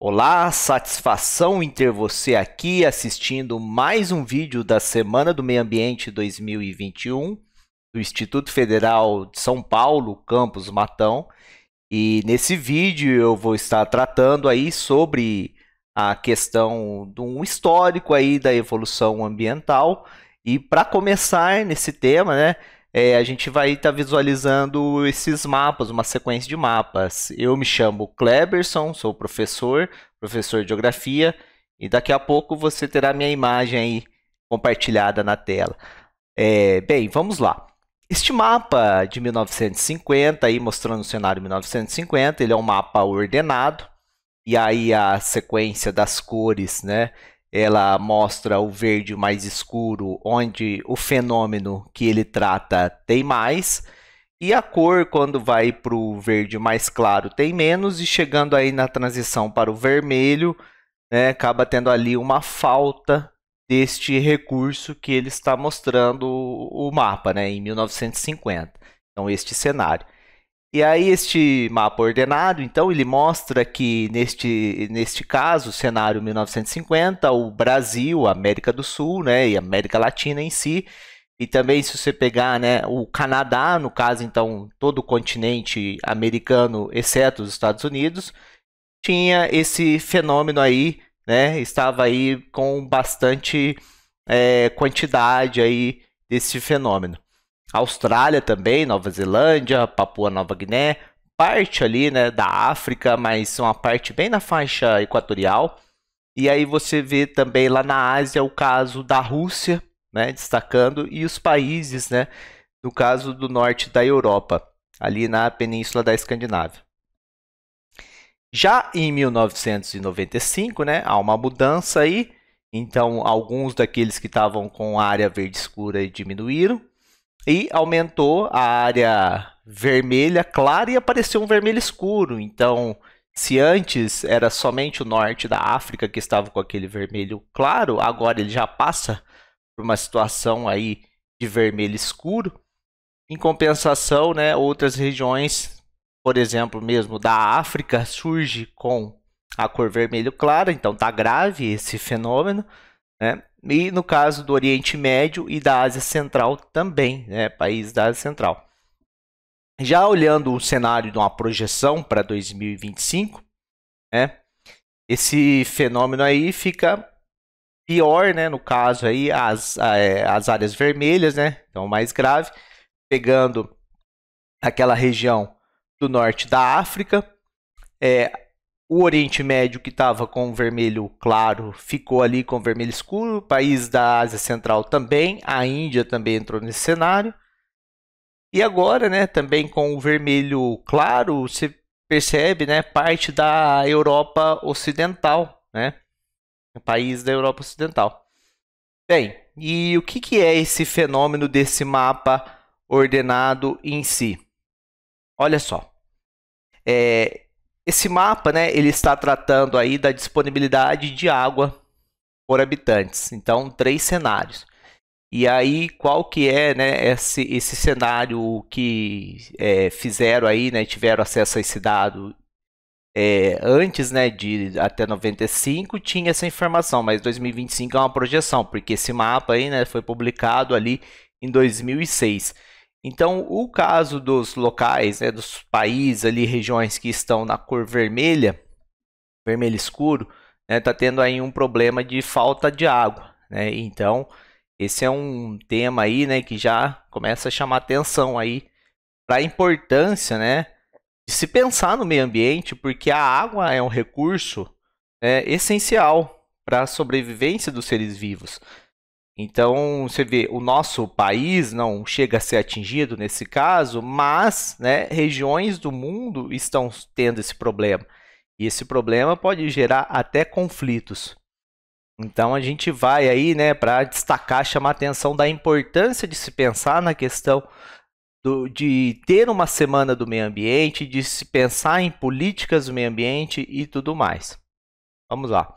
Olá, satisfação em ter você aqui assistindo mais um vídeo da Semana do Meio Ambiente 2021 do Instituto Federal de São Paulo, Campus Matão. E nesse vídeo eu vou estar tratando aí sobre a questão de um histórico aí da evolução ambiental. E para começar nesse tema, né, a gente vai estar visualizando esses mapas, uma sequência de mapas. Eu me chamo Kleberson, sou professor de Geografia, e daqui a pouco você terá minha imagem aí compartilhada na tela. Bem, vamos lá. Este mapa de 1950, aí mostrando o cenário 1950, ele é um mapa ordenado, e aí a sequência das cores, né? Ela mostra o verde mais escuro, onde o fenômeno que ele trata tem mais, e a cor, quando vai para o verde mais claro, tem menos, e chegando aí na transição para o vermelho, né, acaba tendo ali uma falta deste recurso que ele está mostrando o mapa, né, em 1950. Então, este cenário. E aí este mapa ordenado, então, ele mostra que neste caso, cenário 1950, o Brasil, a América do Sul, né, e a América Latina em si, e também se você pegar, né, o Canadá, no caso, então, todo o continente americano, exceto os Estados Unidos, tinha esse fenômeno aí, né, estava aí com bastante quantidade aí desse fenômeno. Austrália também, Nova Zelândia, Papua Nova Guiné, parte ali, né, da África, mas uma parte bem na faixa equatorial. E aí você vê também lá na Ásia o caso da Rússia, né, destacando, e os países, né, no caso do norte da Europa, ali na Península da Escandinávia. Já em 1995, né, há uma mudança aí, então alguns daqueles que estavam com área verde escura diminuíram, e aumentou a área vermelha clara e apareceu um vermelho escuro. Então, se antes era somente o norte da África que estava com aquele vermelho claro, agora ele já passa por uma situação aí de vermelho escuro. Em compensação, né, outras regiões, por exemplo, mesmo da África, surge com a cor vermelho clara, então está grave esse fenômeno, né? E no caso do Oriente Médio e da Ásia Central também, né, países da Ásia Central. Já olhando o cenário de uma projeção para 2025, né, esse fenômeno aí fica pior, né, no caso aí as áreas vermelhas, né, então mais grave, pegando aquela região do norte da África, o Oriente Médio, que estava com vermelho claro, ficou ali com vermelho escuro. O país da Ásia Central também. A Índia também entrou nesse cenário. E agora, né, também com o vermelho claro, você percebe, né, parte da Europa Ocidental, né? O país da Europa Ocidental. Bem, e o que é esse fenômeno desse mapa ordenado em si? Olha só. Esse mapa, né, ele está tratando aí da disponibilidade de água por habitantes. Então, 3 cenários. E aí, qual que é, né, esse cenário que fizeram aí, né, tiveram acesso a esse dado antes, né, de até 95, tinha essa informação, mas 2025 é uma projeção, porque esse mapa aí, né, foi publicado ali em 2006. Então, o caso dos locais, né, dos países ali, regiões que estão na cor vermelha, vermelho escuro, está tendo aí um problema de falta de água, né? Então, esse é um tema aí, né, que já começa a chamar atenção aí para a importância, né, de se pensar no meio ambiente, porque a água é um recurso essencial para a sobrevivência dos seres vivos. Então, você vê, o nosso país não chega a ser atingido nesse caso, mas, né, regiões do mundo estão tendo esse problema. E esse problema pode gerar até conflitos. Então, a gente vai aí, né, para destacar, chamar a atenção da importância de se pensar na questão de ter uma semana do meio ambiente, de se pensar em políticas do meio ambiente e tudo mais. Vamos lá.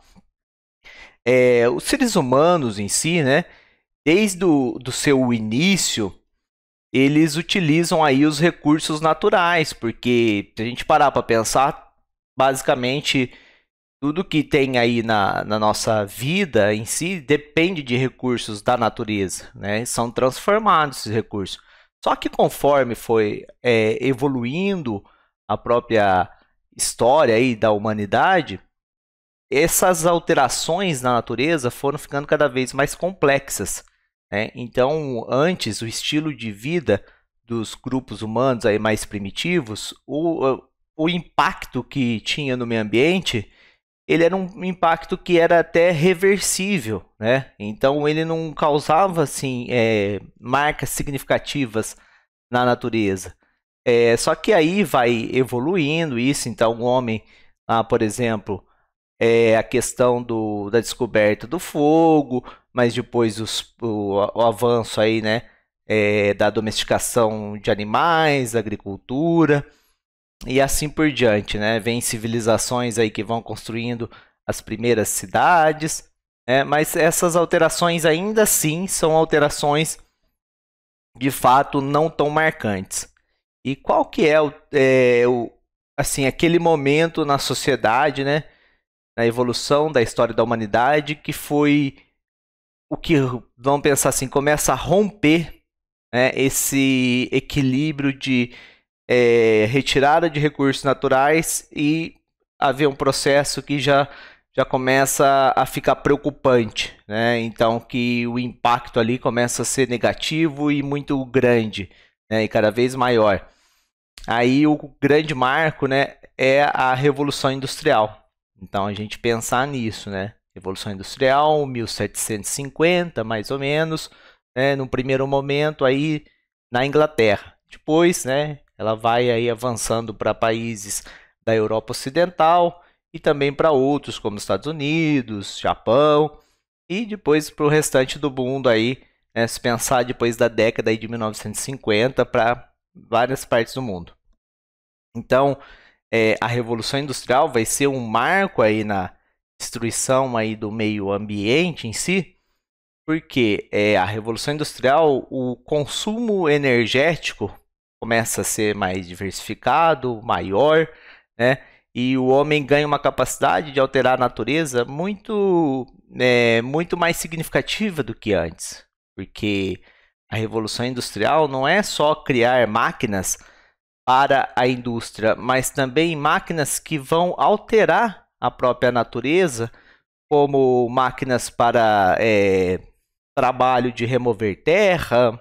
Os seres humanos em si, né, desde do seu início, eles utilizam aí os recursos naturais, porque se a gente parar para pensar, basicamente tudo que tem aí na nossa vida em si depende de recursos da natureza, né? São transformados esses recursos. Só que conforme foi evoluindo a própria história aí da humanidade, essas alterações na natureza foram ficando cada vez mais complexas, né? Então, antes, o estilo de vida dos grupos humanos aí mais primitivos, o impacto que tinha no meio ambiente, ele era um impacto que era até reversível, né? Então, ele não causava assim marcas significativas na natureza. Só que aí vai evoluindo isso, então o homem, por exemplo, a questão da descoberta do fogo, mas depois o avanço aí, né, da domesticação de animais, agricultura e assim por diante, né? Vem civilizações aí que vão construindo as primeiras cidades, né? Mas essas alterações ainda assim são alterações de fato não tão marcantes. E qual que é assim, aquele momento na sociedade, né, na evolução da história da humanidade, que foi o que, vamos pensar assim, começa a romper, né, esse equilíbrio de retirada de recursos naturais e haver um processo que já começa a ficar preocupante, né? Então que o impacto ali começa a ser negativo e muito grande, né, e cada vez maior. Aí o grande marco, né, é a Revolução Industrial. Então a gente pensar nisso, né? Revolução Industrial, 1750, mais ou menos, né, no primeiro momento aí na Inglaterra. Depois, né, ela vai aí avançando para países da Europa Ocidental e também para outros como Estados Unidos, Japão e depois para o restante do mundo aí, né, se pensar depois da década aí de 1950 para várias partes do mundo. Então, a Revolução Industrial vai ser um marco aí na destruição aí do meio ambiente em si, porque a Revolução Industrial, o consumo energético começa a ser mais diversificado, maior, né? E o homem ganha uma capacidade de alterar a natureza muito mais significativa do que antes, porque a Revolução Industrial não é só criar máquinas para a indústria, mas também máquinas que vão alterar a própria natureza, como máquinas para trabalho de remover terra,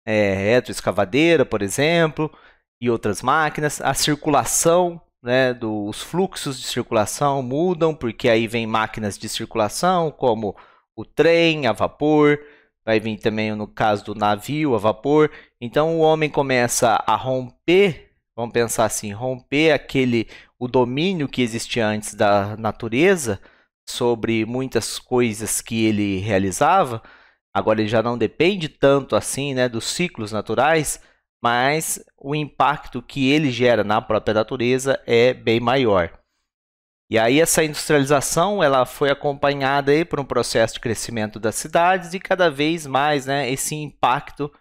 retroescavadeira, por exemplo, e outras máquinas. A circulação, né, os fluxos de circulação mudam, porque aí vem máquinas de circulação, como o trem a vapor, vai vir também no caso do navio a vapor. Então o homem começa a romper, vamos pensar assim, romper o domínio que existia antes da natureza sobre muitas coisas que ele realizava. Agora ele já não depende tanto assim, né, dos ciclos naturais, mas o impacto que ele gera na própria natureza é bem maior. E aí essa industrialização ela foi acompanhada aí por um processo de crescimento das cidades e cada vez mais, né, esse impacto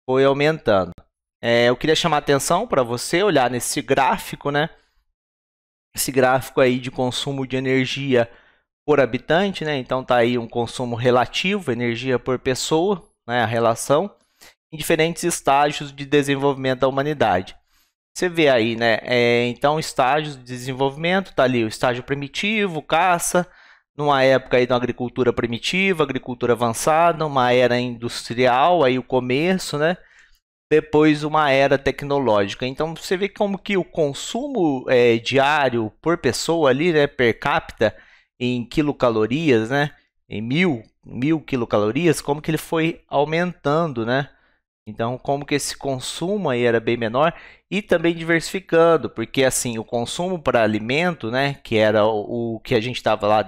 foi aumentando. Eu queria chamar a atenção para você olhar nesse gráfico, né? Esse gráfico aí de consumo de energia por habitante, né? Então tá aí um consumo relativo, energia por pessoa, né? A relação em diferentes estágios de desenvolvimento da humanidade. Você vê aí, né? Então, estágios de desenvolvimento, tá ali o estágio primitivo, caça, numa época aí da agricultura primitiva, agricultura avançada, uma era industrial, aí o começo, né? Depois uma era tecnológica. Então, você vê como que o consumo diário por pessoa ali, né? Per capita, em quilocalorias, né? Em mil quilocalorias, como que ele foi aumentando, né? Então, como que esse consumo aí era bem menor e também diversificando, porque assim, o consumo para alimento, né, que era o que a gente estava lá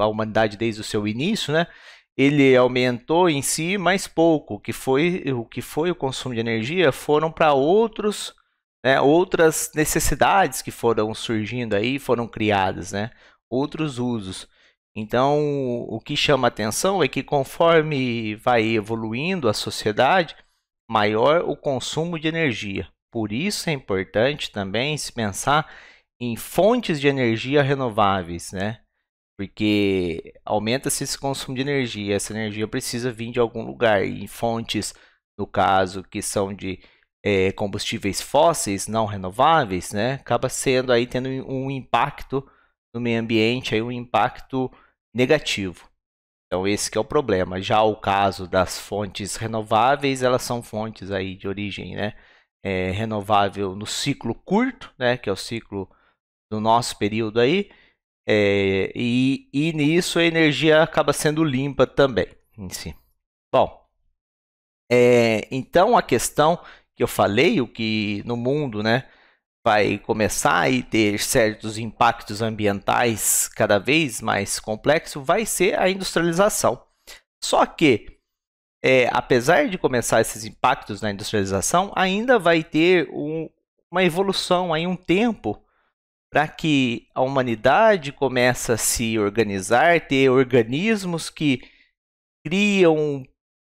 a humanidade desde o seu início, né, ele aumentou em si, mas pouco. O que foi o consumo de energia foram para outras necessidades que foram surgindo aí, foram criadas, né, outros usos. Então, o que chama atenção é que conforme vai evoluindo a sociedade, maior o consumo de energia. Por isso é importante também se pensar em fontes de energia renováveis, né? Porque aumenta-se esse consumo de energia, essa energia precisa vir de algum lugar, e em fontes, no caso, que são de combustíveis fósseis não renováveis, né? Acaba sendo aí tendo um impacto no meio ambiente, aí um impacto negativo. Então esse que é o problema. Já o caso das fontes renováveis, elas são fontes aí de origem, né, renovável no ciclo curto, né, que é o ciclo do nosso período aí, e nisso a energia acaba sendo limpa também em si. Bom, então a questão que eu falei, o que no mundo, né, vai começar a ter certos impactos ambientais cada vez mais complexos, vai ser a industrialização. Só que, apesar de começar esses impactos na industrialização, ainda vai ter uma evolução, aí um tempo, para que a humanidade comece a se organizar, ter organismos que criam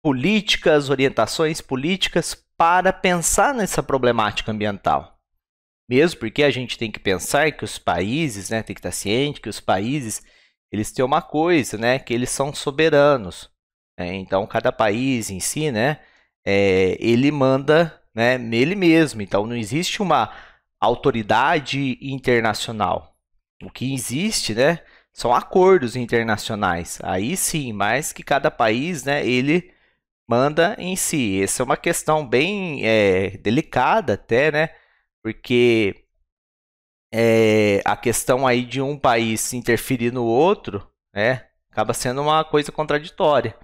políticas, orientações políticas para pensar nessa problemática ambiental. Mesmo porque a gente tem que pensar que os países, né, tem que estar ciente que os países, eles têm uma coisa, né, que eles são soberanos. Então, cada país em si, né, ele manda, né, nele mesmo. Então, não existe uma autoridade internacional. O que existe, né, são acordos internacionais. Aí sim, mas que cada país, né, ele manda em si. Essa é uma questão bem delicada até, né? Porque a questão aí de um país interferir no outro, né, acaba sendo uma coisa contraditória.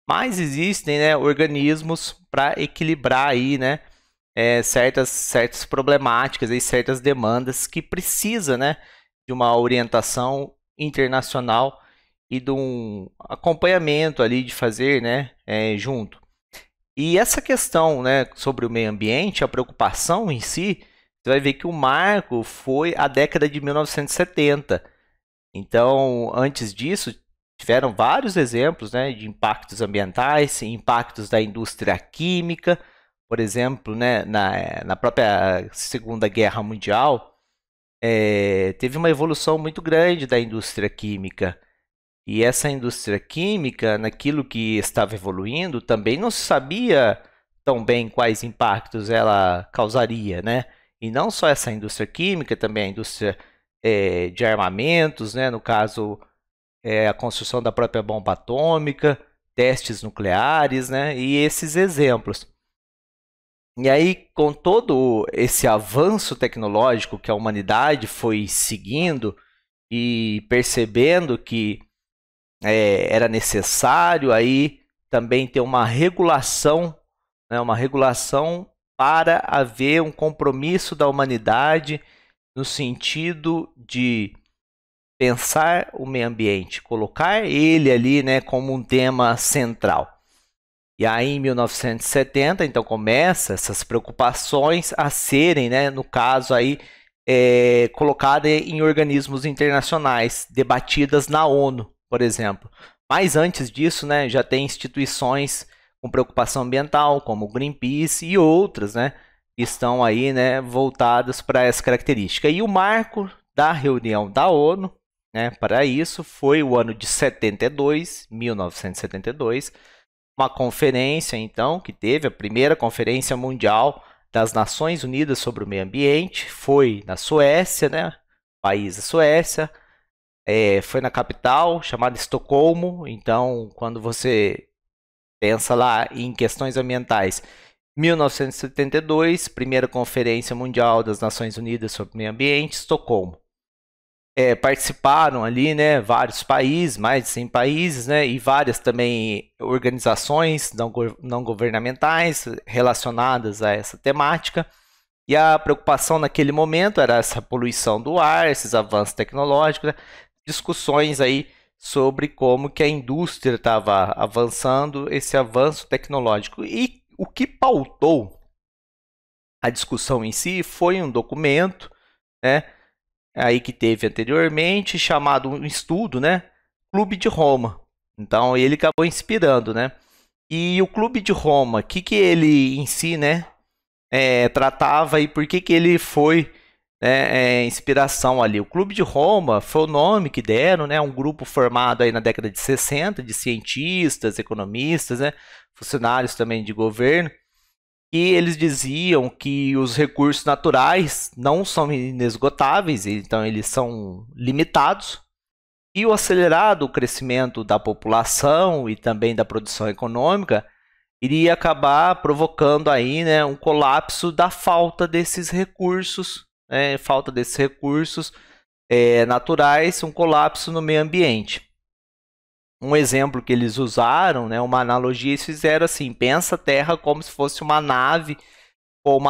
Mas existem, né, organismos para equilibrar aí, né, certas problemáticas e certas demandas que precisa, né, de uma orientação internacional e de um acompanhamento ali de fazer, né, junto. E essa questão, né, sobre o meio ambiente, a preocupação em si, você vai ver que o marco foi a década de 1970. Então, antes disso, tiveram vários exemplos, né, de impactos ambientais, impactos da indústria química, por exemplo, né, na própria Segunda Guerra Mundial, teve uma evolução muito grande da indústria química. E essa indústria química, naquilo que estava evoluindo, também não se sabia tão bem quais impactos ela causaria, né? E não só essa indústria química, também a indústria de armamentos, né? No caso, a construção da própria bomba atômica, testes nucleares, né? E esses exemplos. E aí, com todo esse avanço tecnológico que a humanidade foi seguindo e percebendo que era necessário aí também ter uma regulação, né, para haver um compromisso da humanidade no sentido de pensar o meio ambiente, colocar ele ali, né, como um tema central. E aí, em 1970, então começa essas preocupações a serem, né, no caso aí, colocadas em organismos internacionais, debatidas na ONU, por exemplo. Mas antes disso, né, já tem instituições com preocupação ambiental, como o Greenpeace e outras, né, que estão aí, né, voltadas para essa característica. E o marco da reunião da ONU, né, para isso foi o ano de 72, 1972, uma conferência, então, que teve a primeira Conferência Mundial das Nações Unidas sobre o Meio Ambiente, foi na Suécia, né, país da Suécia, foi na capital, chamada Estocolmo. Então, quando você pensa lá em questões ambientais, 1972, primeira Conferência Mundial das Nações Unidas sobre o Meio Ambiente, Estocolmo. Participaram ali, né, vários países, mais de 100 países, né, e várias também organizações não governamentais relacionadas a essa temática. E a preocupação naquele momento era essa poluição do ar, esses avanços tecnológicos, né, discussões aí sobre como que a indústria estava avançando esse avanço tecnológico. E o que pautou a discussão em si foi um documento, né, aí que teve anteriormente, chamado um estudo, né, Clube de Roma. Então ele acabou inspirando, né? E o Clube de Roma, o que ele em si, né, tratava e por que ele foi, né, inspiração ali. O Clube de Roma foi o nome que deram, né, um grupo formado aí na década de 60 de cientistas, economistas, né, funcionários também de governo, e eles diziam que os recursos naturais não são inesgotáveis, então eles são limitados, e o acelerado crescimento da população e também da produção econômica iria acabar provocando aí, né, um colapso da falta desses recursos, naturais, um colapso no meio ambiente. Um exemplo que eles usaram, né, uma analogia, eles fizeram assim: pensa a Terra como se fosse uma nave, ou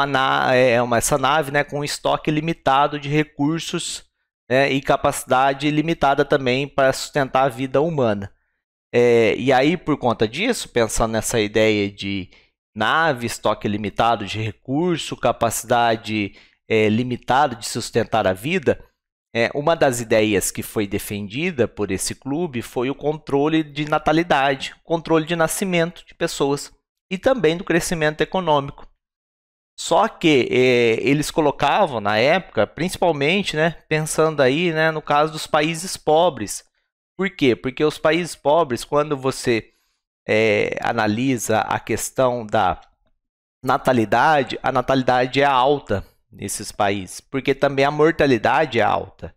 essa nave, né, com um estoque limitado de recursos, né, e capacidade limitada também para sustentar a vida humana. E aí, por conta disso, pensando nessa ideia de nave, estoque limitado de recurso, capacidade limitada de sustentar a vida, uma das ideias que foi defendida por esse clube foi o controle de natalidade, controle de nascimento de pessoas e também do crescimento econômico. Só que eles colocavam na época, principalmente, né, pensando aí, né, no caso dos países pobres. Por quê? Porque os países pobres, quando você analisa a questão da natalidade, a natalidade é alta nesses países, porque também a mortalidade é alta.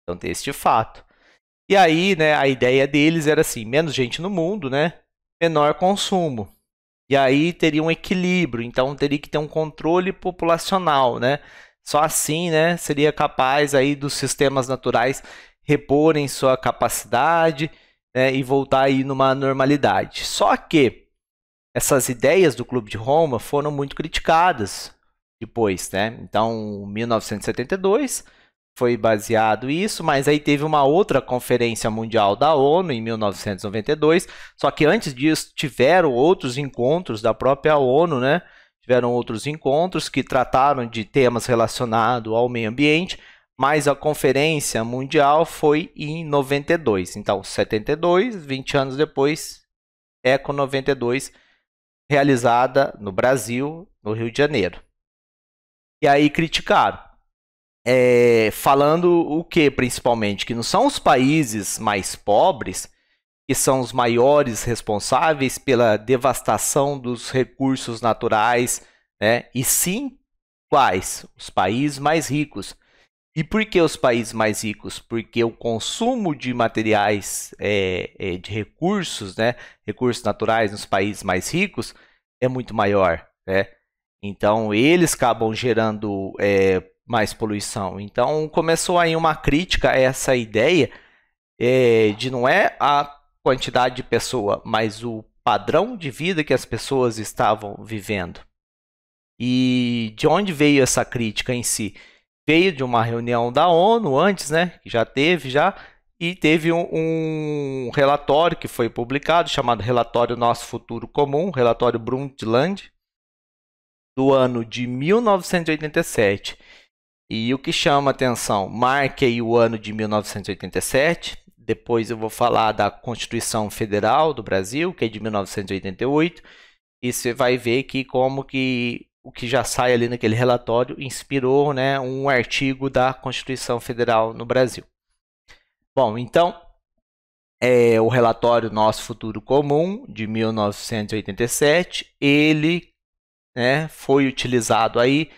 Então tem este fato. E aí, né, a ideia deles era assim: menos gente no mundo, né, menor consumo. E aí teria um equilíbrio, então teria que ter um controle populacional, né? Só assim, né, seria capaz aí dos sistemas naturais reporem sua capacidade, né, e voltar aí numa normalidade. Só que essas ideias do Clube de Roma foram muito criticadas depois, né? Então, 1972 foi baseado isso, mas aí teve uma outra conferência mundial da ONU em 1992, só que antes disso tiveram outros encontros da própria ONU, né? Tiveram outros encontros que trataram de temas relacionados ao meio ambiente, mas a conferência mundial foi em 92. Então, 72, 20 anos depois, Eco 92, realizada no Brasil, no Rio de Janeiro. E aí criticaram. Falando o que, principalmente? Que não são os países mais pobres que são os maiores responsáveis pela devastação dos recursos naturais, né? E sim, quais? Os países mais ricos. E por que os países mais ricos? Porque o consumo de materiais, de recursos, né? Recursos naturais nos países mais ricos é muito maior, né? Então, eles acabam gerando mais poluição. Então, começou aí uma crítica a essa ideia de não é a quantidade de pessoa, mas o padrão de vida que as pessoas estavam vivendo. E de onde veio essa crítica em si? Veio de uma reunião da ONU antes, né? Que já teve, e teve um relatório que foi publicado, chamado Relatório Nosso Futuro Comum, relatório Brundtland, do ano de 1987. E o que chama atenção, marque aí o ano de 1987, depois eu vou falar da Constituição Federal do Brasil, que é de 1988, e você vai ver que como que o que já sai ali naquele relatório inspirou, né, um artigo da Constituição Federal no Brasil. Bom, então, o relatório Nosso Futuro Comum, de 1987, ele, né, foi utilizado aí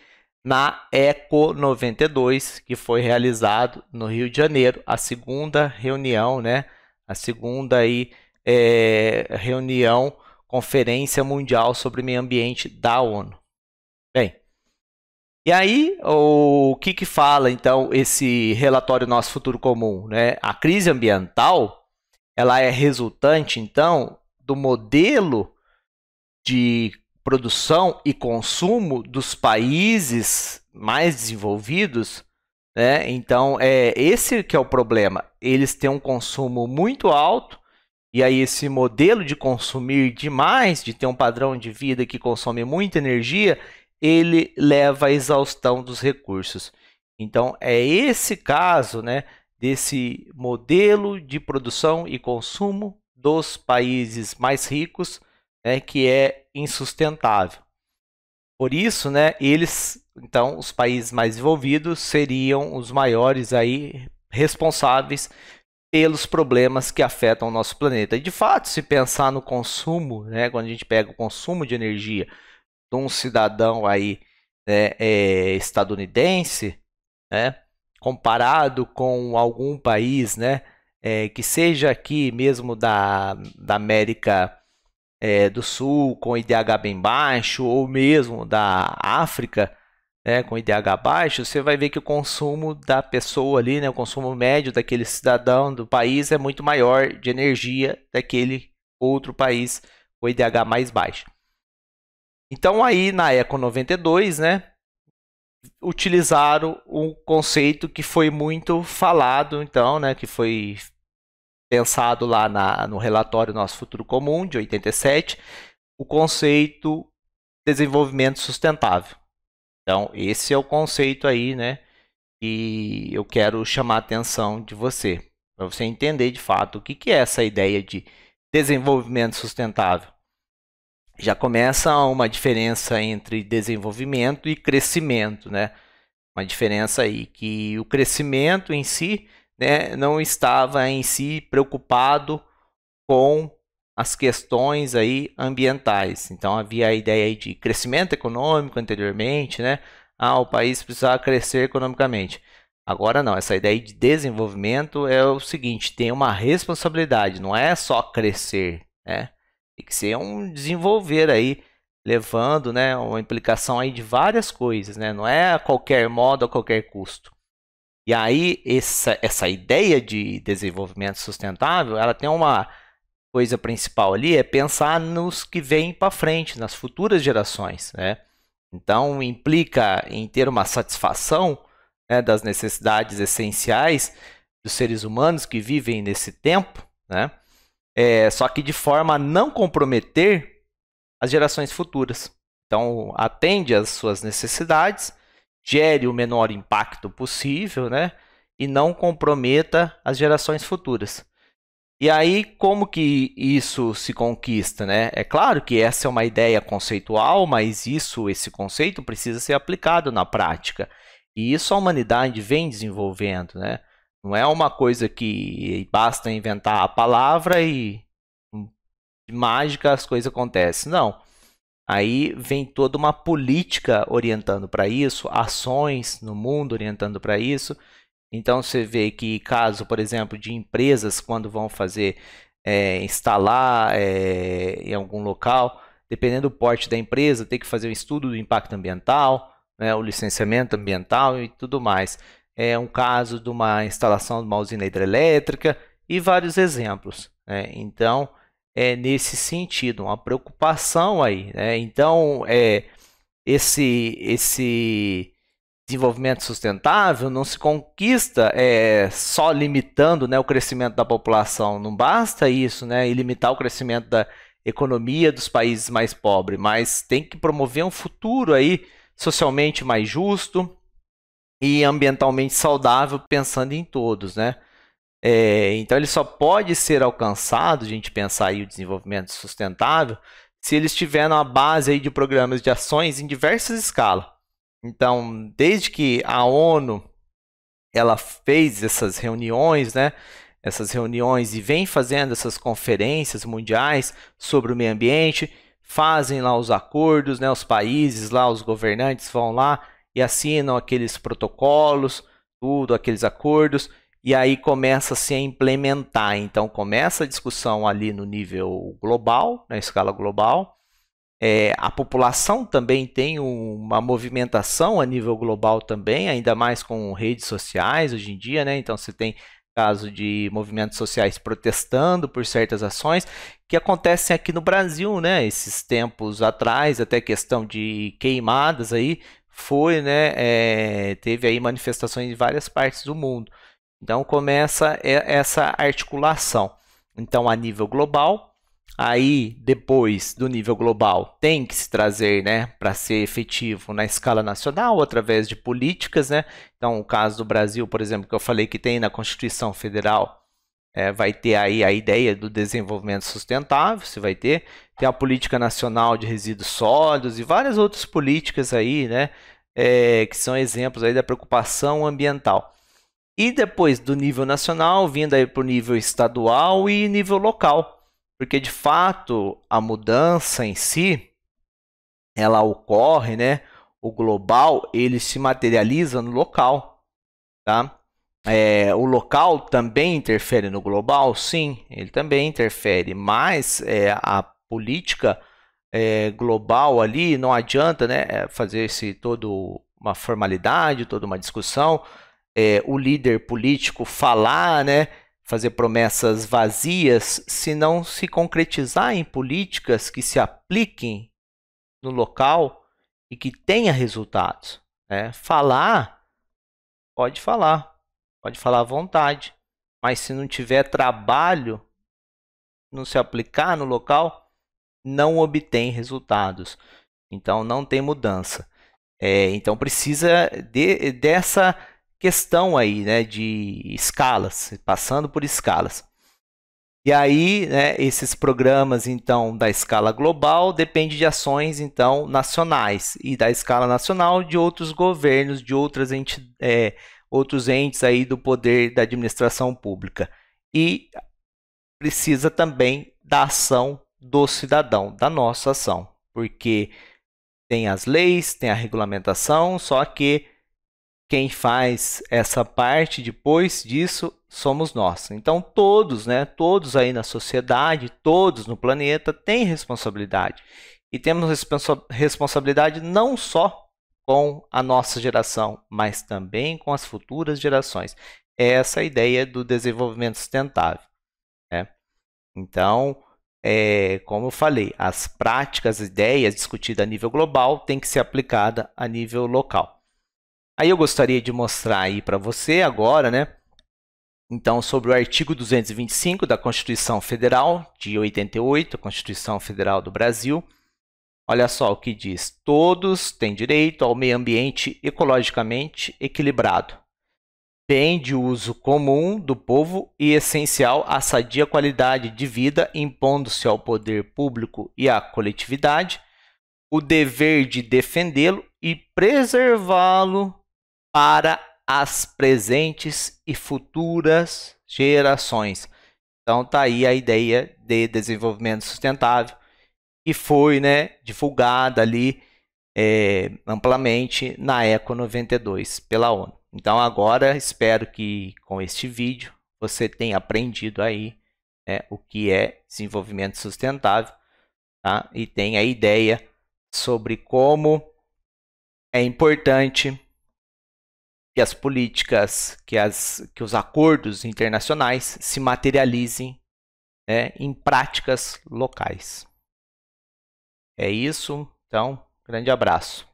na Eco 92, que foi realizado no Rio de Janeiro, a segunda reunião, né, a segunda aí, reunião, Conferência Mundial sobre Meio Ambiente da ONU. Bem, e aí o que fala então esse relatório Nosso Futuro Comum, né? A crise ambiental, ela é resultante então do modelo de produção e consumo dos países mais desenvolvidos, né? Então, esse que é o problema. Eles têm um consumo muito alto, e aí esse modelo de consumir demais, de ter um padrão de vida que consome muita energia, ele leva à exaustão dos recursos. Então, é esse caso, né, desse modelo de produção e consumo dos países mais ricos, né, que é insustentável. Por isso, né, então, os países mais desenvolvidos seriam os maiores aí responsáveis pelos problemas que afetam o nosso planeta. E de fato, se pensar no consumo, né, quando a gente pega o consumo de energia de um cidadão aí, né, estadunidense, né, comparado com algum país, né, que seja aqui mesmo da América do Sul com IDH bem baixo, ou mesmo da África, né, com IDH baixo, você vai ver que o consumo da pessoa ali, né, o consumo médio daquele cidadão do país é muito maior de energia daquele outro país com IDH mais baixo. Então aí na Eco 92, né, utilizaram um conceito que foi muito falado, então, né, que foi pensado lá no relatório Nosso Futuro Comum, de 87, o conceito desenvolvimento sustentável. Então, esse é o conceito aí, né, que eu quero chamar a atenção de você, para você entender de fato o que é essa ideia de desenvolvimento sustentável. Já começa uma diferença entre desenvolvimento e crescimento, né? Uma diferença aí que o crescimento em si, né, não estava em si preocupado com as questões aí ambientais. Então havia a ideia aí de crescimento econômico anteriormente, né? O país precisava crescer economicamente. Agora não, essa ideia de desenvolvimento é o seguinte, tem uma responsabilidade, não é só crescer, né? Tem que ser um desenvolver aí, levando, né, uma implicação aí de várias coisas, né? Não é a qualquer modo, a qualquer custo. E aí essa ideia de desenvolvimento sustentável, ela tem uma coisa principal ali, é pensar nos que vêm para frente, nas futuras gerações, né? Então implica em ter uma satisfação, né, das necessidades essenciais dos seres humanos que vivem nesse tempo, né? Só que de forma a não comprometer as gerações futuras. Então atende às suas necessidades, gere o menor impacto possível, né? E não comprometa as gerações futuras. E aí, como que isso se conquista, né? É claro que essa é uma ideia conceitual, mas esse conceito precisa ser aplicado na prática. E isso a humanidade vem desenvolvendo, né? Não é uma coisa que basta inventar a palavra e de mágica as coisas acontecem. Não. Aí vem toda uma política orientando para isso, ações no mundo orientando para isso. Então você vê que caso, por exemplo, de empresas quando vão fazer instalar em algum local, dependendo do porte da empresa, tem que fazer um estudo do impacto ambiental, né, o licenciamento ambiental e tudo mais. É um caso de uma instalação de uma usina hidrelétrica e vários exemplos, né? Então é nesse sentido, uma preocupação aí, né? Então esse desenvolvimento sustentável não se conquista só limitando, né, o crescimento da população. Não basta isso, né, e limitar o crescimento da economia dos países mais pobres, mas tem que promover um futuro aí socialmente mais justo e ambientalmente saudável, pensando em todos, né? Então ele só pode ser alcançado, a gente pensar aí o desenvolvimento sustentável, se ele estiver na base aí de programas de ações em diversas escalas. Então, desde que a ONU ela fez essas reuniões, né? Essas reuniões e vem fazendo essas conferências mundiais sobre o meio ambiente, fazem lá os acordos, né? Os países lá, os governantes vão lá e assinam aqueles protocolos, tudo, aqueles acordos, e aí começa-se a implementar. Então, começa a discussão ali no nível global, na escala global. A população também tem uma movimentação a nível global também, ainda mais com redes sociais hoje em dia, né? Então você tem caso de movimentos sociais protestando por certas ações que acontecem aqui no Brasil, né? Esses tempos atrás, até questão de queimadas aí, teve aí manifestações em várias partes do mundo. Então começa essa articulação. Então a nível global. Aí, depois do nível global, tem que se trazer, né, para ser efetivo na escala nacional, através de políticas, né? Então, o caso do Brasil, por exemplo, que eu falei que tem na Constituição Federal, vai ter aí a ideia do desenvolvimento sustentável, você vai ter. Tem a Política Nacional de Resíduos Sólidos e várias outras políticas aí, né, que são exemplos aí da preocupação ambiental. E depois do nível nacional, vindo aí para o nível estadual e nível local. Porque, de fato, a mudança em si, ela ocorre, né? O global, ele se materializa no local, tá? O local também interfere no global? Sim, ele também interfere, mas a política global ali não adianta, né, fazer todo uma formalidade, toda uma discussão, o líder político falar, né, fazer promessas vazias, se não se concretizar em políticas que se apliquem no local e que tenha resultados, né? Pode falar à vontade, mas se não tiver trabalho, não se aplicar no local, não obtém resultados. Então não tem mudança. Então precisa dessa questão aí, né, de escalas, passando por escalas. E aí, né, esses programas então da escala global dependem de ações então nacionais e da escala nacional de outros governos, de outros entes aí do poder da administração pública. E precisa também da ação do cidadão, da nossa ação, porque tem as leis, tem a regulamentação, só que quem faz essa parte depois disso somos nós. Então todos, né, todos aí na sociedade, todos no planeta têm responsabilidade. E temos responsabilidade não só com a nossa geração, mas também com as futuras gerações. Essa é a ideia do desenvolvimento sustentável, né? Então, como eu falei, as práticas, as ideias discutidas a nível global têm que ser aplicadas a nível local. Aí eu gostaria de mostrar aí para você agora, né? Então, sobre o artigo 225 da Constituição Federal de 88, a Constituição Federal do Brasil. Olha só o que diz: todos têm direito ao meio ambiente ecologicamente equilibrado, bem de uso comum do povo e essencial à sadia qualidade de vida, impondo-se ao poder público e à coletividade o dever de defendê-lo e preservá-lo para as presentes e futuras gerações. Então tá aí a ideia de desenvolvimento sustentável que foi, né, divulgada ali amplamente na Eco 92 pela ONU. Então agora espero que com este vídeo você tenha aprendido aí, né, o que é desenvolvimento sustentável, tá? E tenha a ideia sobre como é importante que as políticas, que os acordos internacionais se materializem, né, em práticas locais. É isso, então, grande abraço.